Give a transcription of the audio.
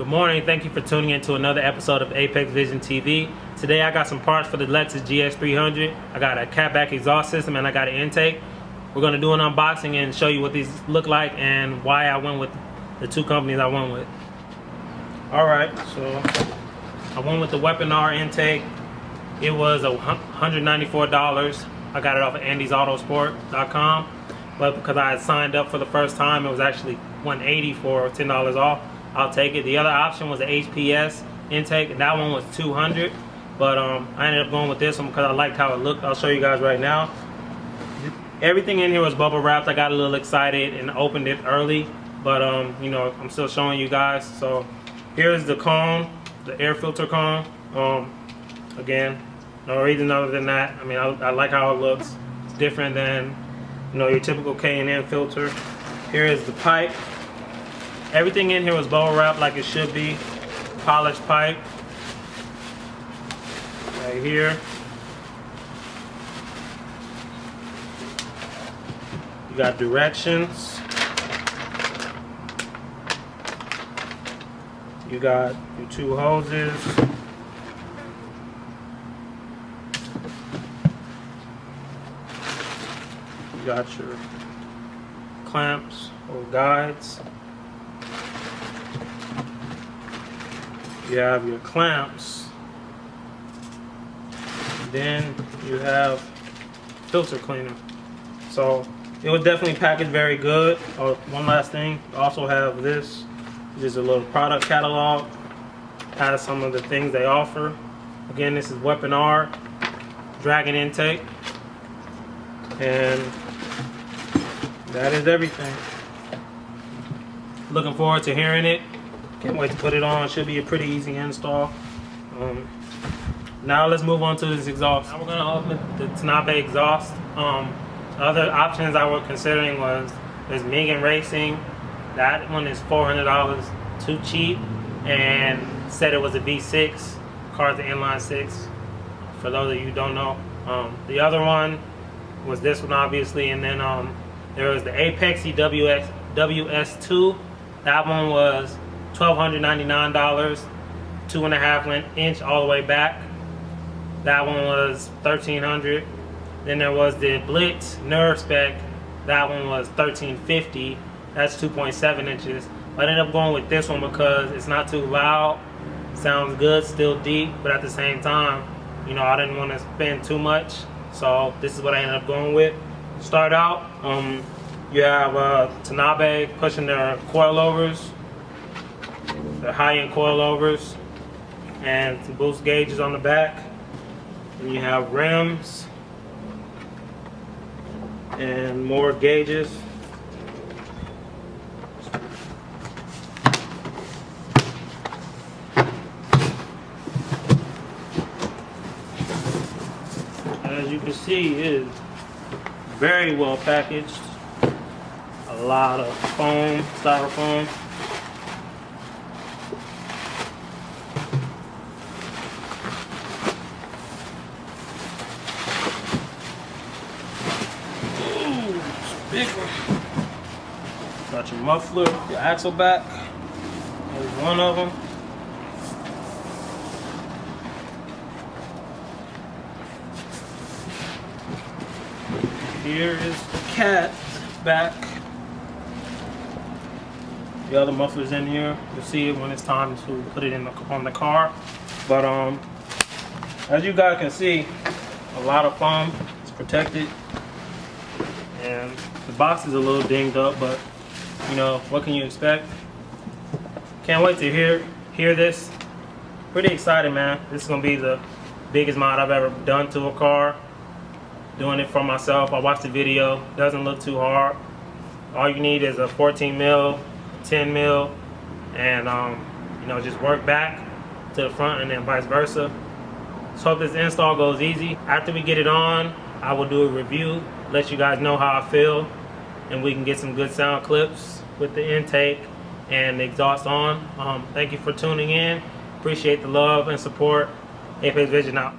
Good morning, thank you for tuning in to another episode of Apex Vision TV. Today I got some parts for the Lexus GS300. I got a catback exhaust system and I got an intake. We're going to do an unboxing and show you what these look like and why I went with the two companies I went with. Alright, so I went with the Weapon R intake. It was $194. I got it off of andysautosport.com, but because I had signed up for the first time, it was actually $180 for $10 off. I'll take it. The other option was the HPS intake, and that one was $200, but I ended up going with this one because I liked how it looked. I'll show you guys right now. Everything in here was bubble wrapped. I got a little excited and opened it early, but you know, I'm still showing you guys. So here's the cone, the air filter cone. Again, no reason other than that. I mean, I like how it looks. It's different than, you know, your typical K&N filter. Here is the pipe. Everything in here was bubble wrapped like it should be. Polished pipe. Right here. You got directions. You got your two hoses. You got your clamps or guides. You have your clamps. And then you have filter cleaner. So it was definitely packaged very good. Oh, one last thing, you also have this. Just a little product catalog. Has some of the things they offer. Again, this is Weapon R Dragon intake. And that is everything. Looking forward to hearing it. Can't wait to put it on. Should be a pretty easy install. Now let's move on to this exhaust. Now we're gonna open the Tanabe exhaust. Other options I was considering was there's Megan Racing. That one is $400, too cheap, and said it was a V6. Car's an inline 6. For those of you who don't know, the other one was this one obviously, and then there was the Apexy WS2. That one was $1,299, 2.5 inch all the way back. That one was $1,300. Then there was the Blitz Nerve Spec. That one was $1,350. That's 2.7 inches. I ended up going with this one because it's not too loud, sounds good, still deep, but at the same time, you know, I didn't want to spend too much, so this is what I ended up going with. Start out, you have Tanabe pushing their coilovers. The high-end coilovers and some boost gauges on the back, and you have rims and more gauges. As you can see, it is very well packaged. A lot of foam, styrofoam. Big one. Got your muffler, your axle back. There's one of them. Here is the cat back. The other muffler's in here. You'll see it when it's time to put it on the car. But as you guys can see, a lot of foam. It's protected. And the box is a little dinged up, but you know, what can you expect? Can't wait to hear this. Pretty excited, man. This is gonna be the biggest mod I've ever done to a car. Doing it for myself. I watched the video. Doesn't look too hard. All you need is a 14 mil, 10 mil, and you know, just work back to the front and then vice versa. So hope this install goes easy. After we get it on, I will do a review, let you guys know how I feel, and we can get some good sound clips with the intake and the exhaust on. Thank you for tuning in. Appreciate the love and support. Apex Vision out.